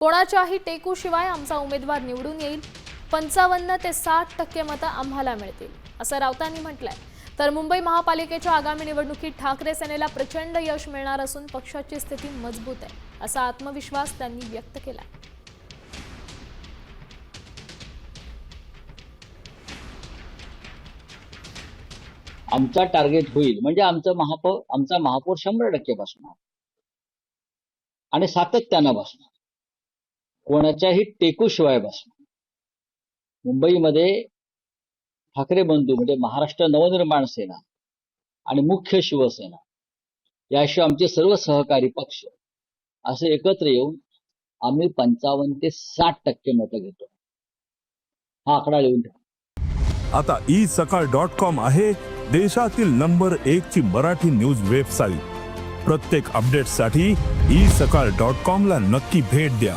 कोणाच्याही टेकूशिवाय आमचा उमेदवार निवडून येईल. 55 ते 60% मतं आम्हाला मिळतील, असं राऊतांनी म्हटलंय. तर मुंबई महापालिकेच्या आगामी निवडणुकीत ठाकरे सेनेला प्रचंड यश मिळणार असून पक्षाची स्थिती मजबूत आहे, असा आत्मविश्वास त्यांनी व्यक्त केला. आमचा टार्गेट होईल म्हणजे आमचा महापौर 100% बसणार आणि सातत्यानं बसणार, कोणाच्याही टेकूशिवाय बसणार. मुंबईमध्ये ठाकरे बंधू म्हणजे महाराष्ट्र नवनिर्माण सेना आणि मुख्य शिवसेना याशिवाय आमचे सर्व सहकारी पक्ष असे एकत्र येऊन आम्ही 55 ते 60% मतं घेतो. हा आकडा लिहून ठेवा. आता isakal.com आहे देशातील नंबर 1 ची मराठी न्यूज वेबसाईट. प्रत्येक अपडेटसाठी isakal.com ला नक्की भेट द्या.